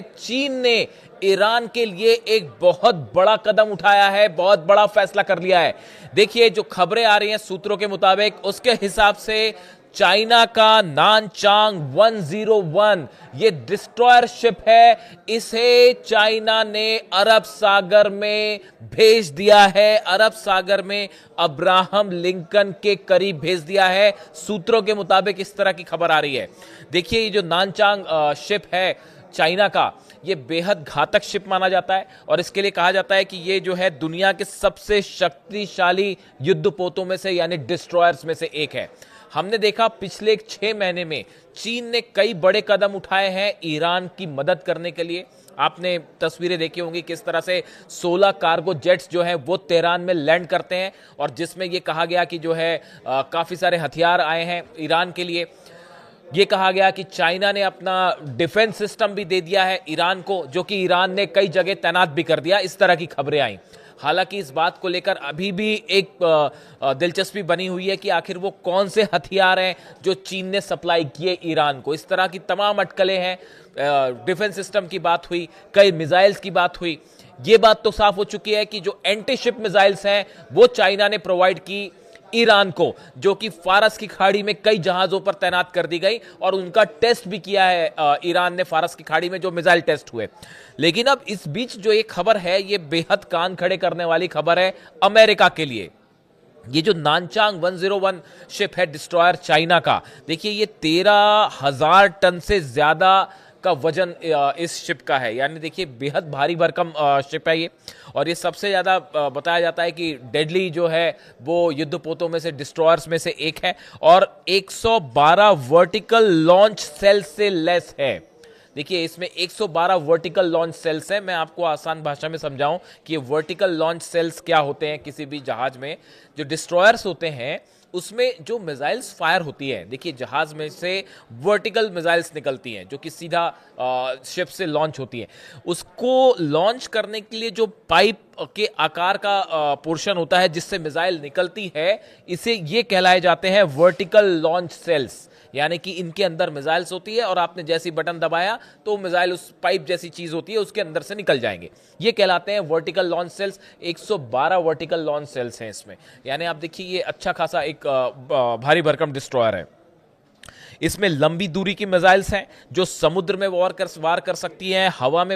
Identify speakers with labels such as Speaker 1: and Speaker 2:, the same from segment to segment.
Speaker 1: चीन ने ईरान के लिए एक बहुत बड़ा कदम उठाया है, बहुत बड़ा फैसला कर लिया है। देखिए जो खबरें आ रही हैं सूत्रों के मुताबिक, उसके हिसाब से चाइना का नानचांग 101 ये डिस्ट्रॉयर शिप है, इसे चाइना ने अरब सागर में भेज दिया है। अरब सागर में अब्राहम लिंकन के करीब भेज दिया है, सूत्रों के मुताबिक इस तरह की खबर आ रही है। देखिए ये जो नानचांग शिप है चाइना का, ये बेहद घातक शिप माना जाता है और इसके लिए कहा जाता है कि ये जो है दुनिया के सबसे शक्तिशाली युद्धपोतों में से यानी डिस्ट्रॉयर्स में से एक है। हमने देखा पिछले 6 महीने में चीन ने कई बड़े कदम उठाए हैं ईरान की मदद करने के लिए। आपने तस्वीरें देखी होंगी किस तरह से 16 कार्गो जेट्स जो है वो तेहरान में लैंड करते हैं और जिसमें ये कहा गया कि जो है काफी सारे हथियार आए हैं ईरान के लिए। ये कहा गया कि चाइना ने अपना डिफेंस सिस्टम भी दे दिया है ईरान को, जो कि ईरान ने कई जगह तैनात भी कर दिया। इस तरह की खबरें आई। हालांकि इस बात को लेकर अभी भी एक दिलचस्पी बनी हुई है कि आखिर वो कौन से हथियार हैं जो चीन ने सप्लाई किए ईरान को। इस तरह की तमाम अटकलें हैं। डिफेंस सिस्टम की बात हुई, कई मिसाइल्स की बात हुई। ये बात तो साफ हो चुकी है कि जो एंटी शिप मिसाइल्स हैं वो चाइना ने प्रोवाइड की ईरान को, जो कि फारस की खाड़ी में कई जहाजों पर तैनात कर दी गई और उनका टेस्ट भी किया है ईरान ने फारस की खाड़ी में, जो मिसाइल टेस्ट हुए। लेकिन अब इस बीच जो ये खबर है ये बेहद कान खड़े करने वाली खबर है अमेरिका के लिए। ये जो नानचांग 101 शिप है डिस्ट्रॉयर चाइना का, देखिए ये 13,000 टन से ज्यादा का वजन इस शिप का है। यानी देखिए बेहद भारी भरकम शिप है ये, और ये सबसे ज्यादा बताया जाता है कि डेडली जो है वो युद्धपोतों में से, डिस्ट्रॉयर्स में से एक है और 112 वर्टिकल लॉन्च सेल से लेस है। देखिए इसमें 112 वर्टिकल लॉन्च सेल्स हैं। मैं आपको आसान भाषा में समझाऊं कि ये वर्टिकल लॉन्च सेल्स क्या होते हैं। किसी भी जहाज में जो डिस्ट्रॉयर्स होते हैं उसमें जो मिसाइल्स फायर होती है, देखिए जहाज में से वर्टिकल मिसाइल्स निकलती हैं जो कि सीधा शिप से लॉन्च होती हैं। उसको लॉन्च करने के लिए जो पाइप के आकार का पोर्शन होता है जिससे मिसाइल निकलती है, इसे ये कहलाए जाते हैं वर्टिकल लॉन्च सेल्स। यानी कि इनके अंदर मिसाइल्स होती है और आपने जैसी बटन दबाया तो मिसाइल उस पाइप जैसी चीज होती है उसके अंदर से निकल जाएंगे। ये कहलाते हैं vertical launch cells. 112 vertical launch cells हैं इसमें। यानी आप देखिए ये अच्छा खासा एक भारी भरकम डिस्ट्रॉयर है। इसमें लंबी दूरी की मिसाइल्स हैं जो समुद्र में वार कर सकती हैं, हवा में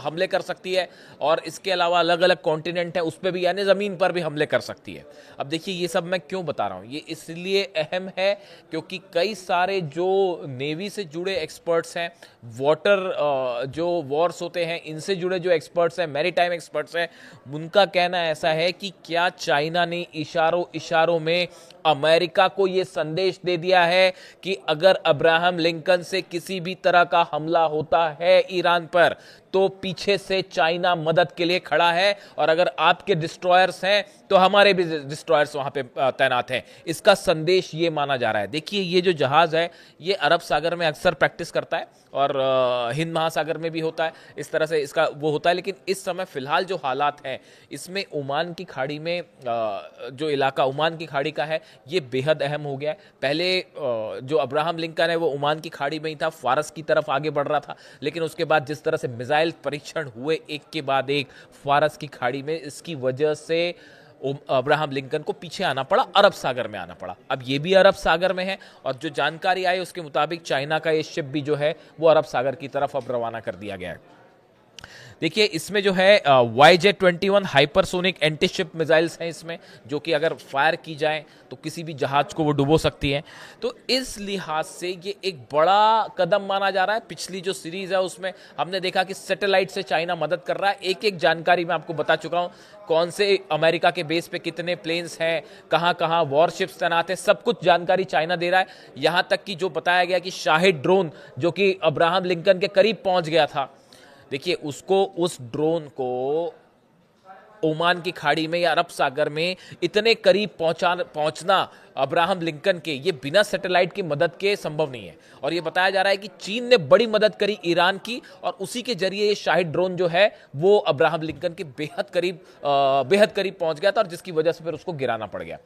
Speaker 1: हमले कर सकती है, और इसके अलावा अलग अलग कॉन्टिनेंट है उस पर भी यानी ज़मीन पर भी हमले कर सकती है। अब देखिए ये सब मैं क्यों बता रहा हूँ, ये इसलिए अहम है क्योंकि कई सारे जो नेवी से जुड़े एक्सपर्ट्स हैं, वाटर जो वॉर्स होते हैं इनसे जुड़े जो एक्सपर्ट्स हैं, मैरीटाइम एक्सपर्ट्स हैं, उनका कहना ऐसा है कि क्या चाइना ने इशारों इशारों में अमेरिका को यह संदेश दे दिया है कि अगर अब्राहम लिंकन से किसी भी तरह का हमला होता है ईरान पर तो पीछे से चाइना मदद के लिए खड़ा है, और अगर आपके डिस्ट्रॉयर्स हैं तो हमारे भी डिस्ट्रॉयर्स वहां पे तैनात हैं। इसका संदेश ये माना जा रहा है। देखिए ये जो जहाज है ये अरब सागर में अक्सर प्रैक्टिस करता है और हिंद महासागर में भी होता है, इस तरह से इसका वो होता है। लेकिन इस समय फिलहाल जो हालात हैं इसमें ओमान की खाड़ी में जो इलाका ओमान की खाड़ी का है ये बेहद अहम हो गया है। पहले जो अब्राहम लिंकन है वो ओमान की खाड़ी में ही था, फारस की तरफ आगे बढ़ रहा था, लेकिन उसके बाद जिस तरह से मिसाइल परीक्षण हुए एक के बाद एक फारस की खाड़ी में, इसकी वजह से अब्राहम लिंकन को पीछे आना पड़ा, अरब सागर में आना पड़ा। अब ये भी अरब सागर में है और जो जानकारी आई उसके मुताबिक चाइना का ये शिप भी जो है वो अरब सागर की तरफ अब रवाना कर दिया गया है। देखिए इसमें जो है YJ-21 hypersonic anti ship missiles हैं इसमें, जो कि अगर फायर की जाए तो किसी भी जहाज को वो डुबो सकती हैं। तो इस लिहाज से ये एक बड़ा कदम माना जा रहा है। पिछली जो सीरीज है उसमें हमने देखा कि सैटेलाइट से चाइना मदद कर रहा है। एक एक जानकारी मैं आपको बता चुका हूं, कौन से अमेरिका के बेस पे कितने प्लेन्स हैं, कहां कहां वॉरशिप्स तैनात हैं, सब कुछ जानकारी चाइना दे रहा है। यहां तक कि जो बताया गया कि शाहिद ड्रोन जो कि अब्राहम लिंकन के करीब पहुंच गया था, देखिए उसको, उस ड्रोन को ओमान की खाड़ी में या अरब सागर में इतने करीब पहुंचना अब्राहम लिंकन के, ये बिना सैटेलाइट की मदद के संभव नहीं है। और ये बताया जा रहा है कि चीन ने बड़ी मदद करी ईरान की और उसी के जरिए ये शाहिद ड्रोन जो है वो अब्राहम लिंकन के बेहद करीब पहुंच गया था और जिसकी वजह से फिर उसको गिराना पड़ गया।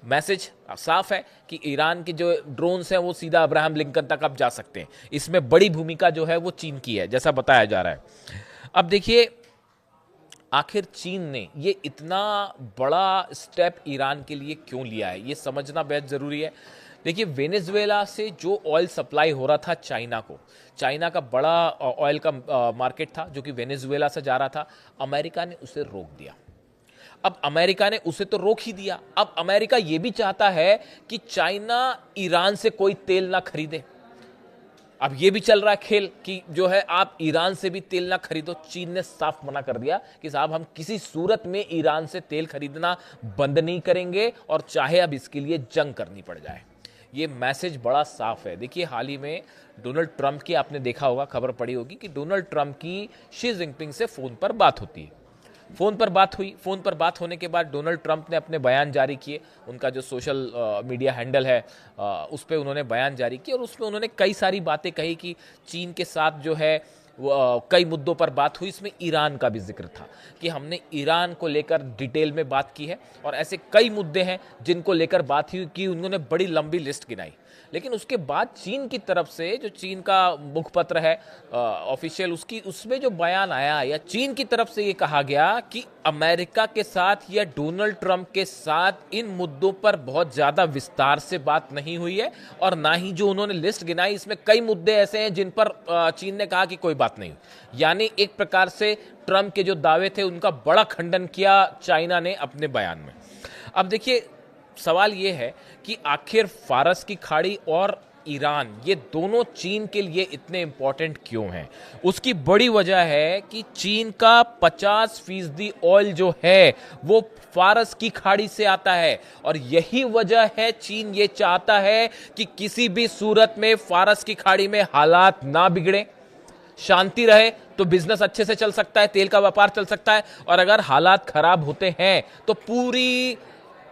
Speaker 1: मैसेज साफ है कि ईरान के जो ड्रोन्स हैं वो सीधा अब्राहम लिंकन तक अब जा सकते हैं। इसमें बड़ी भूमिका जो है वो चीन की है, जैसा बताया जा रहा है। अब देखिए, आखिर चीन ने ये इतना बड़ा स्टेप ईरान के लिए क्यों लिया है, ये समझना बेहद ज़रूरी है। देखिए, वेनेजुएला से जो ऑयल सप्लाई हो रहा था चाइना को, चाइना का बड़ा ऑयल का मार्केट था जो कि वेनेजुएला से जा रहा था, अमेरिका ने उसे रोक दिया। अब अमेरिका ने उसे तो रोक ही दिया, अब अमेरिका ये भी चाहता है कि चाइना ईरान से कोई तेल ना खरीदे। अब ये भी चल रहा है खेल कि जो है आप ईरान से भी तेल ना खरीदो। चीन ने साफ मना कर दिया कि साहब हम किसी सूरत में ईरान से तेल खरीदना बंद नहीं करेंगे, और चाहे अब इसके लिए जंग करनी पड़ जाए। ये मैसेज बड़ा साफ है। देखिए, हाल ही में डोनाल्ड ट्रंप की आपने देखा होगा, खबर पड़ी होगी कि डोनाल्ड ट्रंप की शी जिनपिंग से फोन पर बात होती है। फोन पर बात हुई, फोन पर बात होने के बाद डोनाल्ड ट्रंप ने अपने बयान जारी किए। उनका जो सोशल मीडिया हैंडल है उस पर उन्होंने बयान जारी किया, और उसमें उन्होंने कई सारी बातें कही कि चीन के साथ जो है कई मुद्दों पर बात हुई। इसमें ईरान का भी जिक्र था कि हमने ईरान को लेकर डिटेल में बात की है, और ऐसे कई मुद्दे हैं जिनको लेकर बात हुई कि उन्होंने बड़ी लंबी लिस्ट गिनाई। लेकिन उसके बाद चीन की तरफ से, जो चीन का मुखपत्र है ऑफिशियल, उसमें जो बयान आया या चीन की तरफ से ये कहा गया कि अमेरिका के साथ या डोनाल्ड ट्रंप के साथ इन मुद्दों पर बहुत ज्यादा विस्तार से बात नहीं हुई है, और ना ही जो उन्होंने लिस्ट गिनाई इसमें कई मुद्दे ऐसे हैं जिन पर चीन ने कहा कि कोई बात नहीं हुई। यानी एक प्रकार से ट्रंप के जो दावे थे उनका बड़ा खंडन किया चाइना ने अपने बयान में। अब देखिए, सवाल यह है कि आखिर फारस की खाड़ी और ईरान, ये दोनों चीन के लिए इतने इंपॉर्टेंट क्यों हैं? उसकी बड़ी वजह है कि चीन का 50% ऑयल जो है वो फारस की खाड़ी से आता है, और यही वजह है चीन ये चाहता है कि किसी भी सूरत में फारस की खाड़ी में हालात ना बिगड़े, शांति रहे, तो बिजनेस अच्छे से चल सकता है, तेल का व्यापार चल सकता है। और अगर हालात खराब होते हैं तो पूरी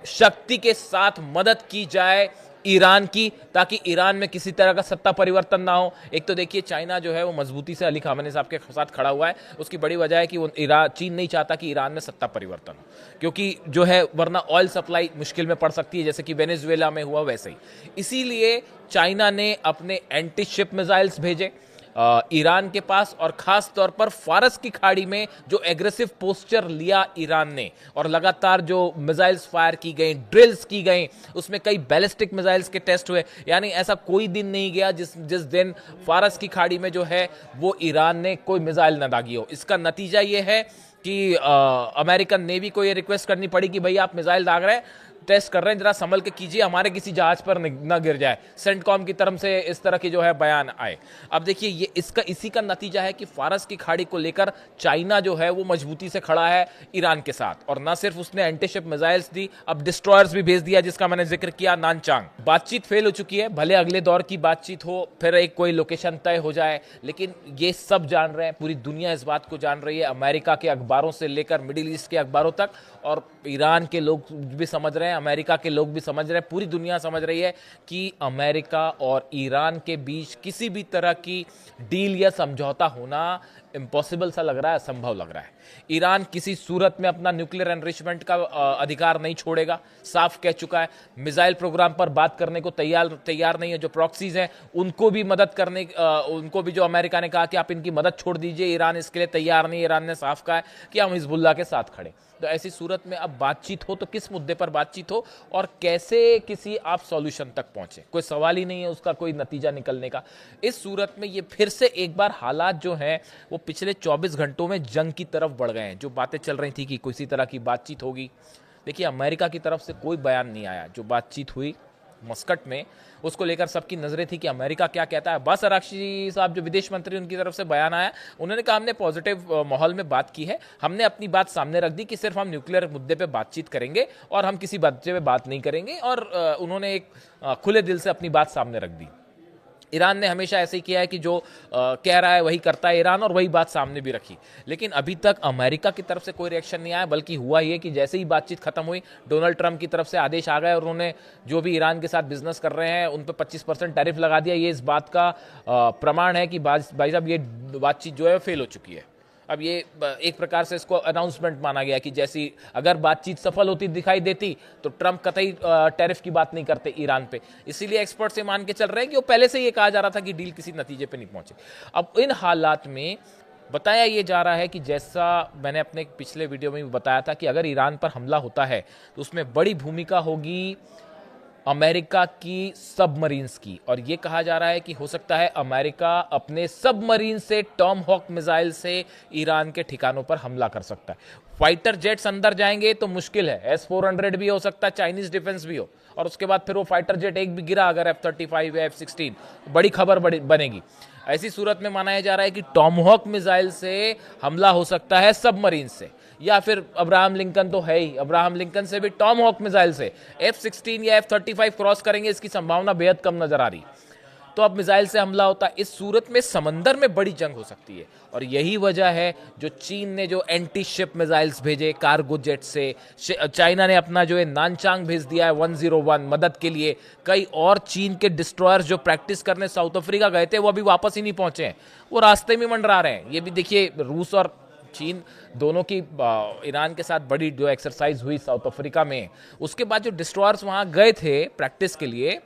Speaker 1: शक्ति के साथ मदद की जाए ईरान की, ताकि ईरान में किसी तरह का सत्ता परिवर्तन ना हो। एक तो देखिए, चाइना जो है वो मजबूती से अली खामेनी साहब के साथ खड़ा हुआ है। उसकी बड़ी वजह है कि वो चीन नहीं चाहता कि ईरान में सत्ता परिवर्तन हो, क्योंकि जो है वरना ऑयल सप्लाई मुश्किल में पड़ सकती है, जैसे कि वेनेजुएला में हुआ वैसे ही। इसीलिए चाइना ने अपने एंटी शिप मिसाइल्स भेजे ईरान के पास, और खास तौर पर फारस की खाड़ी में जो एग्रेसिव पोस्चर लिया ईरान ने, और लगातार जो मिसाइल्स फायर की गई, ड्रिल्स की गई, उसमें कई बैलिस्टिक मिसाइल्स के टेस्ट हुए। यानी ऐसा कोई दिन नहीं गया जिस दिन फारस की खाड़ी में जो है वो ईरान ने कोई मिसाइल न दागी हो। इसका नतीजा ये है कि अमेरिकन नेवी को ये रिक्वेस्ट करनी पड़ी कि भाई आप मिसाइल दाग रहे हैं, टेस्ट कर रहे हैं, जरा संभल के कीजिए, हमारे किसी जहाज पर न गिर जाए। सेंटकॉम की तरफ से इस तरह की जो है बयान आए। अब देखिए, ये इसी का नतीजा है कि फारस की खाड़ी को लेकर चाइना जो है वो मजबूती से खड़ा है ईरान के साथ, और ना सिर्फ उसने एंटीशिप मिसाइल्स दी, अब डिस्ट्रॉयर्स भी भेज दिया, जिसका मैंने जिक्र किया, नानचांग। बातचीत फेल हो चुकी है, भले अगले दौर की बातचीत हो, फिर एक कोई लोकेशन तय हो जाए, लेकिन ये सब जान रहे हैं, पूरी दुनिया इस बात को जान रही है, अमेरिका के अखबारों से लेकर मिडिल ईस्ट के अखबारों तक, और ईरान के लोग भी समझ रहे हैं, अमेरिका के लोग भी समझ रहे हैं, पूरी दुनिया समझ रही है कि अमेरिका और ईरान के बीच किसी भी तरह की डील या समझौता होना इम्पॉसिबल सा लग रहा है, असंभव लग रहा है। ईरान किसी सूरत में अपना न्यूक्लियर एनरिचमेंट का अधिकार नहीं छोड़ेगा, साफ कह चुका है। मिसाइल प्रोग्राम पर बात करने को तैयार नहीं है। जो प्रॉक्सीज हैं उनको भी मदद करने, उनको भी जो अमेरिका ने कहा कि आप इनकी मदद छोड़ दीजिए, ईरान इसके लिए तैयार नहीं। ईरान ने साफ कहा है कि हम हिजबुल्लाह के साथ खड़े। तो ऐसी सूरत में अब बातचीत हो तो किस मुद्दे पर बातचीत हो और कैसे किसी आप सॉल्यूशन तक पहुंचे, कोई सवाल ही नहीं है उसका कोई नतीजा निकलने का। इस सूरत में ये फिर से एक बार हालात जो हैं वो पिछले 24 घंटों में जंग की तरफ बढ़ गए हैं। जो बातें चल रही थी कि किसी तरह की बातचीत होगी, देखिए अमेरिका की तरफ से कोई बयान नहीं आया। जो बातचीत हुई मस्कट में उसको लेकर सबकी नजरें थी कि अमेरिका क्या कहता है। अब्बास अराक्ची साहब जो विदेश मंत्री, उनकी तरफ से बयान आया, उन्होंने कहा हमने पॉजिटिव माहौल में बात की है, हमने अपनी बात सामने रख दी कि सिर्फ हम न्यूक्लियर मुद्दे पे बातचीत करेंगे और हम किसी मुद्दे पे बात नहीं करेंगे, और उन्होंने एक खुले दिल से अपनी बात सामने रख दी। ईरान ने हमेशा ऐसे ही किया है कि जो कह रहा है वही करता है ईरान, और वही बात सामने भी रखी। लेकिन अभी तक अमेरिका की तरफ से कोई रिएक्शन नहीं आया, बल्कि हुआ ये कि जैसे ही बातचीत खत्म हुई, डोनाल्ड ट्रंप की तरफ से आदेश आ गए और उन्होंने जो भी ईरान के साथ बिजनेस कर रहे हैं उन पर 25% टैरिफ लगा दिया। ये इस बात का प्रमाण है कि भाई साहब ये बातचीत जो है फेल हो चुकी है। अब ये एक प्रकार से इसको अनाउंसमेंट माना गया कि जैसी अगर बातचीत सफल होती दिखाई देती तो ट्रंप कतई टैरिफ की बात नहीं करते ईरान पे। इसीलिए एक्सपर्ट से मान के चल रहे हैं कि वो पहले से ये कहा जा रहा था कि डील किसी नतीजे पे नहीं पहुंचे। अब इन हालात में बताया ये जा रहा है कि जैसा मैंने अपने पिछले वीडियो में भी बताया था कि अगर ईरान पर हमला होता है तो उसमें बड़ी भूमिका होगी अमेरिका की सबमरीन्स की। और यह कहा जा रहा है कि हो सकता है अमेरिका अपने सबमरीन से टॉम हॉक मिसाइल से ईरान के ठिकानों पर हमला कर सकता है। फाइटर जेट्स अंदर जाएंगे तो मुश्किल है, S-400 भी हो सकता है, चाइनीज डिफेंस भी हो, और उसके बाद फिर वो फाइटर जेट एक भी गिरा अगर F-35 या F-16 बड़ी खबर बनेगी। ऐसी सूरत में माना जा रहा है कि टॉमहॉक मिसाइल से हमला हो सकता है सबमरीन से, या फिर अब्राहम लिंकन तो है ही, अब्राहम लिंकन से भी टॉमहॉक मिसाइल से F-16 या F-35 क्रॉस करेंगे, इसकी संभावना बेहद कम नजर आ रही। तो अब मिसाइल से हमला होता है, इस सूरत में समंदर में बड़ी जंग हो सकती है। और यही वजह है जो चीन ने जो एंटी शिप मिसाइल्स भेजे कार्गो जेट से, चाइना ने अपना जो है नानचांग भेज दिया है 101 मदद के लिए। कई और चीन के डिस्ट्रॉयर्स जो प्रैक्टिस करने साउथ अफ्रीका गए थे वो अभी वापस ही नहीं पहुंचे हैं, वो रास्ते में मंडरा रहे हैं। ये भी देखिए, रूस और चीन दोनों की ईरान के साथ बड़ी जो एक्सरसाइज हुई साउथ अफ्रीका में, उसके बाद जो डिस्ट्रॉयर्स वहां गए थे प्रैक्टिस के लिए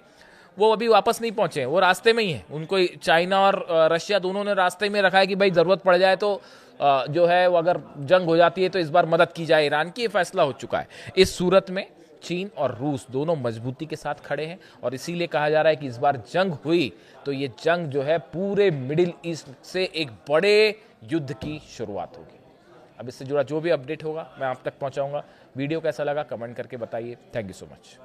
Speaker 1: वो अभी वापस नहीं पहुंचे, वो रास्ते में ही है। उनको चाइना और रशिया दोनों ने रास्ते में रखा है कि भाई जरूरत पड़ जाए तो जो है वो अगर जंग हो जाती है तो इस बार मदद की जाए ईरान की, ये फैसला हो चुका है। इस सूरत में चीन और रूस दोनों मजबूती के साथ खड़े हैं और इसीलिए कहा जा रहा है कि इस बार जंग हुई तो ये जंग जो है पूरे मिडिल ईस्ट से एक बड़े युद्ध की शुरुआत होगी। अब इससे जुड़ा जो भी अपडेट होगा मैं आप तक पहुंचाऊंगा। वीडियो कैसा लगा कमेंट करके बताइए। Thank you so much.